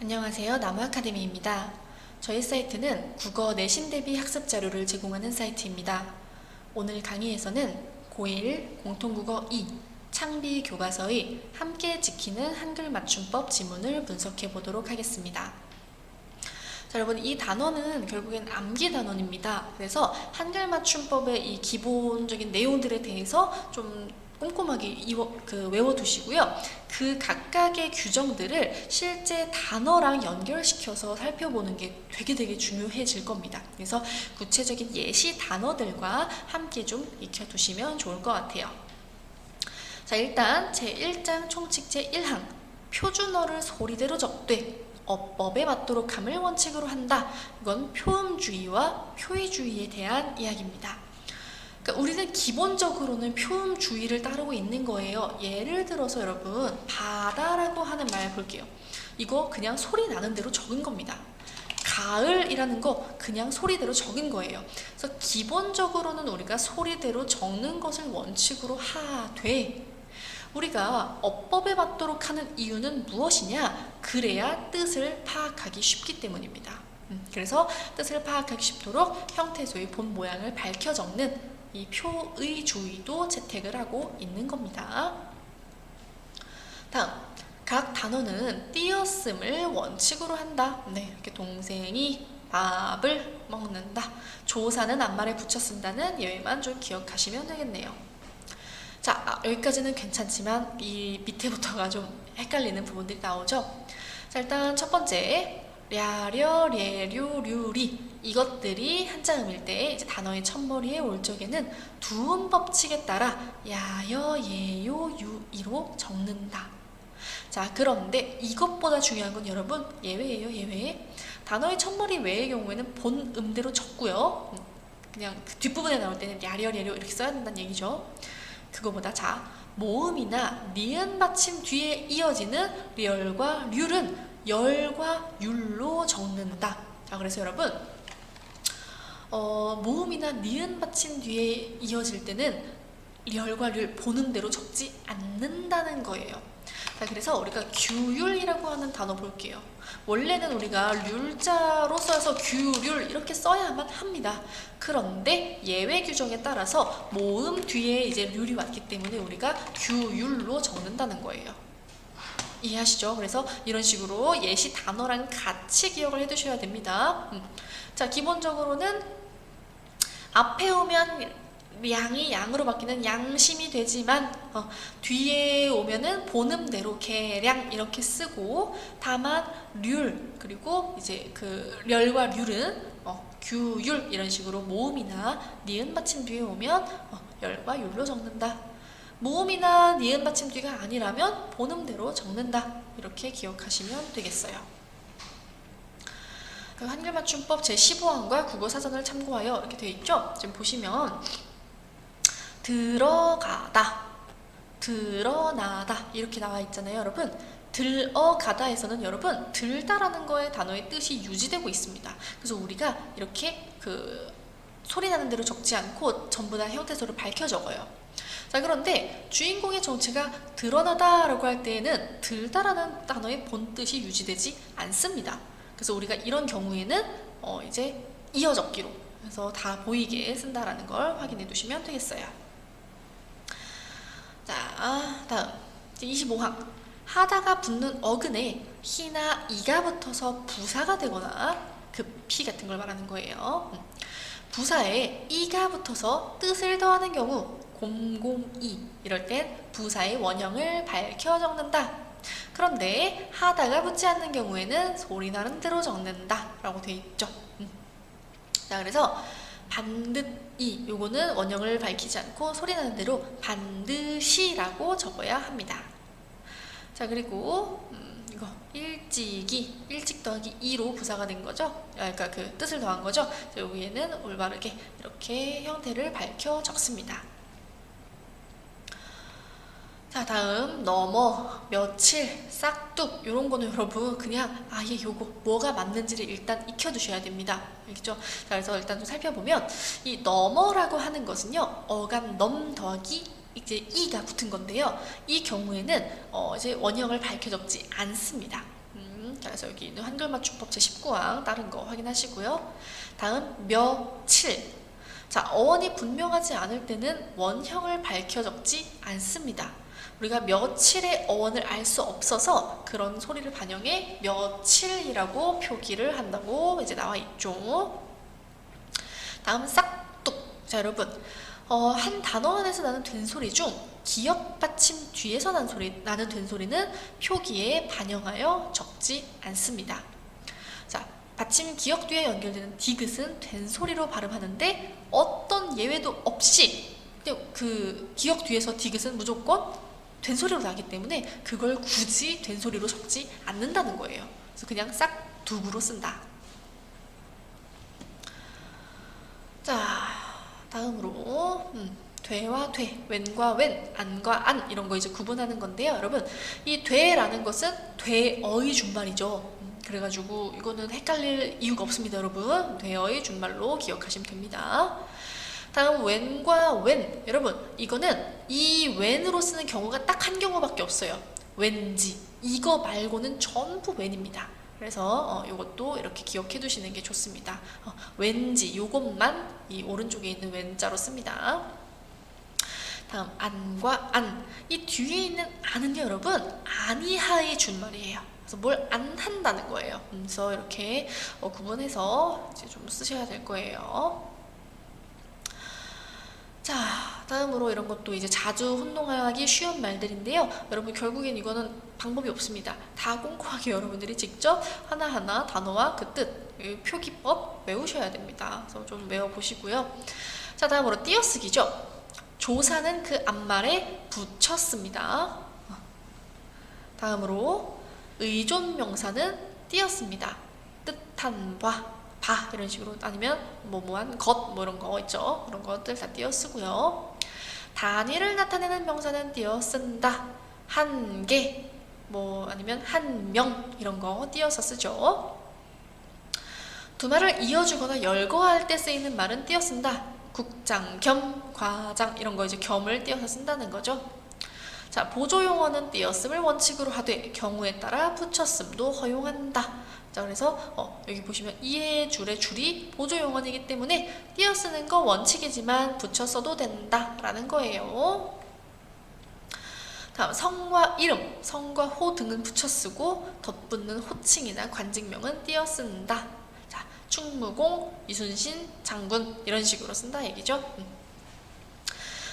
안녕하세요. 나무아카데미입니다. 저희 사이트는 국어 내신 대비 학습 자료를 제공하는 사이트입니다. 오늘 강의에서는 고1 공통국어 2 창비 교과서의 함께 지키는 한글 맞춤법 지문을 분석해 보도록 하겠습니다. 자, 여러분, 이 단어는 결국엔 암기 단원입니다. 그래서 한글 맞춤법의 이 기본적인 내용들에 대해서 좀 꼼꼼하게 외워두시고요. 그 각각의 규정들을 실제 단어랑 연결시켜서 살펴보는 게 되게 중요해질 겁니다. 그래서 구체적인 예시 단어들과 함께 좀 익혀두시면 좋을 것 같아요. 자, 일단 제1장 총칙 제1항 표준어를 소리대로 적되 어법에 맞도록 함을 원칙으로 한다. 이건 표음주의와 표의주의에 대한 이야기입니다. 그러니까 우리는 기본적으로는 표음주의를 따르고 있는 거예요. 예를 들어서 여러분, 바다라고 하는 말 볼게요. 이거 그냥 소리 나는 대로 적은 겁니다. 가을이라는 거 그냥 소리대로 적은 거예요. 그래서 기본적으로는 우리가 소리대로 적는 것을 원칙으로 하되, 우리가 어법에 맞도록 하는 이유는 무엇이냐? 그래야 뜻을 파악하기 쉽기 때문입니다. 그래서 뜻을 파악하기 쉽도록 형태소의 본 모양을 밝혀 적는 이 표의주의도 채택을 하고 있는 겁니다. 다음, 각 단어는 띄었음을 원칙으로 한다. 네, 이렇게 동생이 밥을 먹는다. 조사는 앞말에 붙여 쓴다는 예외만 좀 기억하시면 되겠네요. 자, 여기까지는 괜찮지만 이 밑에부터가 좀 헷갈리는 부분들이 나오죠. 자, 일단 첫 번째, 랴려, 례류, 류리, 이것들이 한자음일 때 이제 단어의 첫머리에 올 적에는 두음 법칙에 따라 야여, 예요, 유이로 적는다. 자, 그런데 이것보다 중요한 건 여러분 예외예요. 예외. 단어의 첫머리 외의 경우에는 본 음대로 적고요. 그냥 그 뒷부분에 나올 때는 랴려, 례류 이렇게 써야 된다는 얘기죠. 그거보다 자, 모음이나 니은 받침 뒤에 이어지는 리얼과 률은 열과 율로 적는다. 자, 그래서 여러분, 모음이나 니은 받침 뒤에 이어질 때는 리얼과 률 보는 대로 적지 않는다는 거예요. 자, 그래서 우리가 규율이라고 하는 단어 볼게요. 원래는 우리가 률자로 써서 규율 이렇게 써야만 합니다. 그런데 예외 규정에 따라서 모음 뒤에 이제 률이 왔기 때문에 우리가 규율로 적는다는 거예요. 이해하시죠? 그래서 이런 식으로 예시 단어랑 같이 기억을 해두셔야 됩니다. 자, 기본적으로는 앞에 오면 양이 양으로 바뀌는 양심이 되지만 뒤에 오면은 본음대로 계량 이렇게 쓰고, 다만 률 그리고 이제 그 렬과 률은 규율 이런 식으로 모음이나 니은 받침 뒤에 오면 열과 율로 적는다. 모음이나 니은 받침 뒤가 아니라면 본음대로 적는다. 이렇게 기억하시면 되겠어요. 한글 맞춤법 제15항과 국어사전을 참고하여 이렇게 되어 있죠. 지금 보시면 들어가다, 드러나다 이렇게 나와 있잖아요. 여러분, 들어가다에서는 여러분 들다라는 거의 단어의 뜻이 유지되고 있습니다. 그래서 우리가 이렇게 소리 나는 대로 적지 않고 전부 다 형태소를 밝혀 적어요. 자, 그런데 주인공의 정체가 드러나다라고 할 때에는 들다라는 단어의 본 뜻이 유지되지 않습니다. 그래서 우리가 이런 경우에는 이제 이어 적기로 해서 다 보이게 쓴다라는 걸 확인해 두시면 되겠어요. 자, 다음 25항 하다가 붙는 어근에 희나 이가 붙어서 부사가 되거나 급히 같은 걸 말하는 거예요. 부사에 이가 붙어서 뜻을 더하는 경우 곰곰이 이럴 땐 부사의 원형을 밝혀 적는다. 그런데 하다가 붙지 않는 경우에는 소리 나는 대로 적는다 라고 되어 있죠. 자, 그래서 반드이 요거는 원형을 밝히지 않고 소리 나는 대로 반드시라고 적어야 합니다. 자, 그리고 이거 일찍 더하기 2로 부사가 된 거죠. 그러니까 그 뜻을 더한 거죠. 자, 여기에는 올바르게 이렇게 형태를 밝혀 적습니다. 자, 다음 넘어, 며칠, 싹둑 이런 거는 여러분 그냥 아예 요거 뭐가 맞는지를 일단 익혀두셔야 됩니다. 알겠죠? 자, 그래서 일단 좀 살펴보면 이 넘어라고 하는 것은요, 어감 넘 더하기 이제 이가 붙은 건데요. 이 경우에는 이제 원형을 밝혀 적지 않습니다. 그래서 여기 있는 한글 맞춤법 제19항 다른 거 확인하시고요. 다음 며칠. 자, 어원이 분명하지 않을 때는 원형을 밝혀 적지 않습니다. 우리가 며칠의 어원을 알 수 없어서 그런 소리를 반영해 며칠이라고 표기를 한다고 이제 나와 있죠. 다음 싹둑. 자, 여러분, 한 단어 안에서 나는 된소리 중 기역 받침 뒤에서 나는 된소리는 표기에 반영하여 적지 않습니다. 자, 받침 기역 뒤에 연결되는 디귿은 된소리로 발음하는데 어떤 예외도 없이 그 기역 뒤에서 디귿은 무조건 된소리로 나기 때문에 그걸 굳이 된소리로 적지 않는다는 거예요. 그래서 그냥 싹둑으로 쓴다. 자, 다음으로 되와 돼, 웬과 웬, 안과 안 이런 거 이제 구분하는 건데요. 여러분, 이 되라는 것은 되어의 준말이죠. 그래가지고 이거는 헷갈릴 이유가 없습니다, 여러분. 되어의 준말로 기억하시면 됩니다. 다음 웬과 웬. 여러분, 이거는 이 웬으로 쓰는 경우가 딱 한 경우밖에 없어요. 왠지. 이거 말고는 전부 웬입니다. 그래서 이것도 이렇게 기억해 두시는 게 좋습니다. 왠지 이것만 이 오른쪽에 있는 웬자로 씁니다. 다음 안과 안. 이 뒤에 있는 안은요, 여러분, 아니하의 준말이에요. 그래서 뭘 안 한다는 거예요. 그래서 이렇게 구분해서 이제 좀 쓰셔야 될 거예요. 자, 다음으로 이런 것도 이제 자주 혼동하기 쉬운 말들인데요. 여러분, 결국엔 이거는 방법이 없습니다. 다 꼼꼼하게 여러분들이 직접 하나하나 단어와 그 뜻, 표기법 외우셔야 됩니다. 그래서 좀 외워보시고요. 자, 다음으로 띄어쓰기죠. 조사는 그 앞말에 붙였습니다. 다음으로 의존명사는 띄었습니다. 뜻한 바 이런 식으로, 아니면 뭐뭐한 것 이런 거 있죠. 그런 것들 다 띄어 쓰고요. 단위를 나타내는 명사는 띄어 쓴다. 한 개, 아니면 한 명 이런 거 띄어서 쓰죠. 두 말을 이어주거나 열거할 때 쓰이는 말은 띄어 쓴다. 국장, 겸, 과장 이런 거 이제 겸을 띄어서 쓴다는 거죠. 자, 보조용어는 띄었음을 원칙으로 하되 경우에 따라 붙였음도 허용한다. 자, 그래서 여기 보시면 이해 줄의 줄이 보조용어이기 때문에 띄어 쓰는 거 원칙이지만 붙여 써도 된다라는 거예요. 다음 성과 이름, 성과 호 등은 붙여 쓰고 덧붙는 호칭이나 관직명은 띄어 쓴다. 자, 충무공, 이순신, 장군 이런 식으로 쓴다 얘기죠.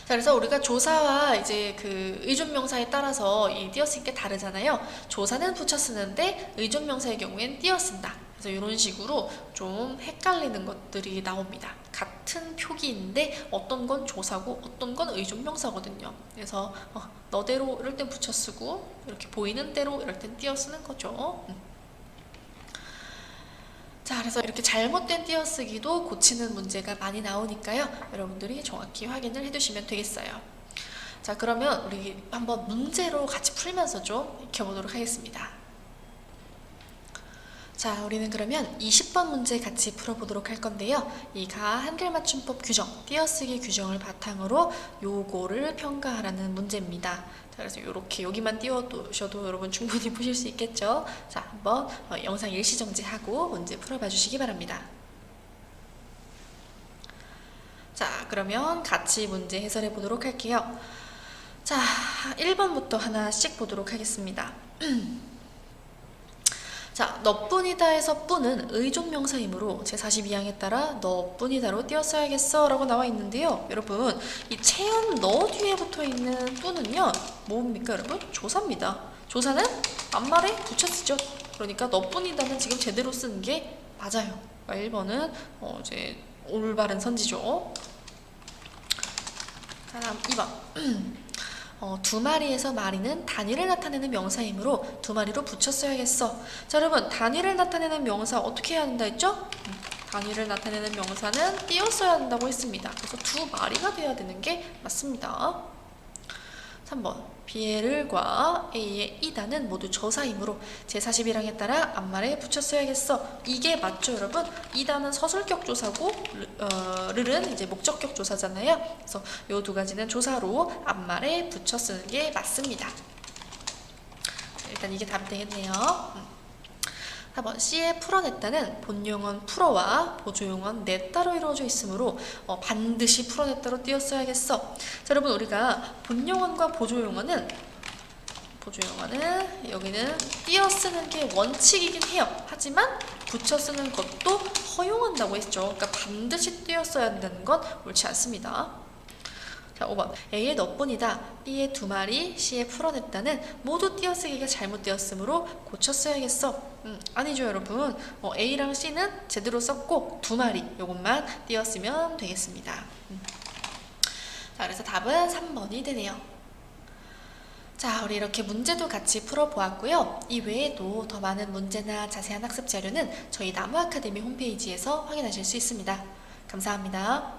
자, 그래서 우리가 조사와 이제 그 의존명사에 따라서 이 띄어쓰는 게 다르잖아요. 조사는 붙여 쓰는데 의존명사의 경우엔 띄어 쓴다. 그래서 이런 식으로 좀 헷갈리는 것들이 나옵니다. 같은 표기인데 어떤 건 조사고 어떤 건 의존명사거든요. 그래서 너대로 이럴 땐 붙여 쓰고 이렇게 보이는 대로 이럴 땐 띄어 쓰는 거죠. 자, 그래서 이렇게 잘못된 띄어쓰기도 고치는 문제가 많이 나오니까요. 여러분들이 정확히 확인을 해두시면 되겠어요. 자, 그러면 우리 한번 문제로 같이 풀면서 좀 익혀보도록 하겠습니다. 자, 우리는 그러면 20번 문제 같이 풀어보도록 할 건데요. 이가 한글 맞춤법 규정, 띄어쓰기 규정을 바탕으로 요거를 평가하라는 문제입니다. 자, 그래서 이렇게 여기만 띄워두셔도 여러분 충분히 푸실 수 있겠죠. 자, 한번 영상 일시정지하고 문제 풀어봐 주시기 바랍니다. 자, 그러면 같이 문제 해설해 보도록 할게요. 자, 1번부터 하나씩 보도록 하겠습니다. 자, 너뿐이다에서 뿐은 의존명사이므로 제42항에 따라 너뿐이다로 띄었어야겠어 라고 나와 있는데요. 여러분, 이 채연 너 뒤에 붙어있는 뿐은요, 뭡니까 여러분? 조사입니다. 조사는 앞말에 붙여 쓰죠. 그러니까 너뿐이다는 지금 제대로 쓰는 게 맞아요. 그러니까 1번은 이제 올바른 선지죠. 자, 다음 2번. 두 마리에서 마리는 단위를 나타내는 명사이므로 두 마리로 붙였어야겠어. 자, 여러분, 단위를 나타내는 명사 어떻게 해야 한다 했죠? 단위를 나타내는 명사는 띄었어야 한다고 했습니다. 그래서 두 마리가 돼야 되는 게 맞습니다. 3번. 비엘과 A의 이다는 모두 조사이므로 제41항에 따라 앞말에 붙였어야겠어. 이게 맞죠, 여러분? 이다는 서술격 조사고 르는 이제 목적격 조사잖아요. 그래서 이 두 가지는 조사로 앞말에 붙여 쓰는 게 맞습니다. 일단 이게 답이 되겠네요. 4번 C에 풀어냈다는 본용언 풀어와 보조용언 냈다로 이루어져 있으므로 반드시 풀어냈다로 띄었어야겠어. 자, 여러분 우리가 본용언과 보조용언은 여기는 띄어 쓰는 게 원칙이긴 해요. 하지만 붙여 쓰는 것도 허용한다고 했죠. 그러니까 반드시 띄어 써야 된다는 건 옳지 않습니다. 자, 5번 A의 너뿐이다, B의 두 마리, C에 풀어냈다는 모두 띄어쓰기가 잘못되었으므로 고쳐 써야겠어. 아니죠 여러분. A랑 C는 제대로 썼고 두 마리 요것만 띄었으면 되겠습니다. 자, 그래서 답은 3번이 되네요. 자, 우리 이렇게 문제도 같이 풀어보았고요. 이 외에도 더 많은 문제나 자세한 학습 자료는 저희 나무 아카데미 홈페이지에서 확인하실 수 있습니다. 감사합니다.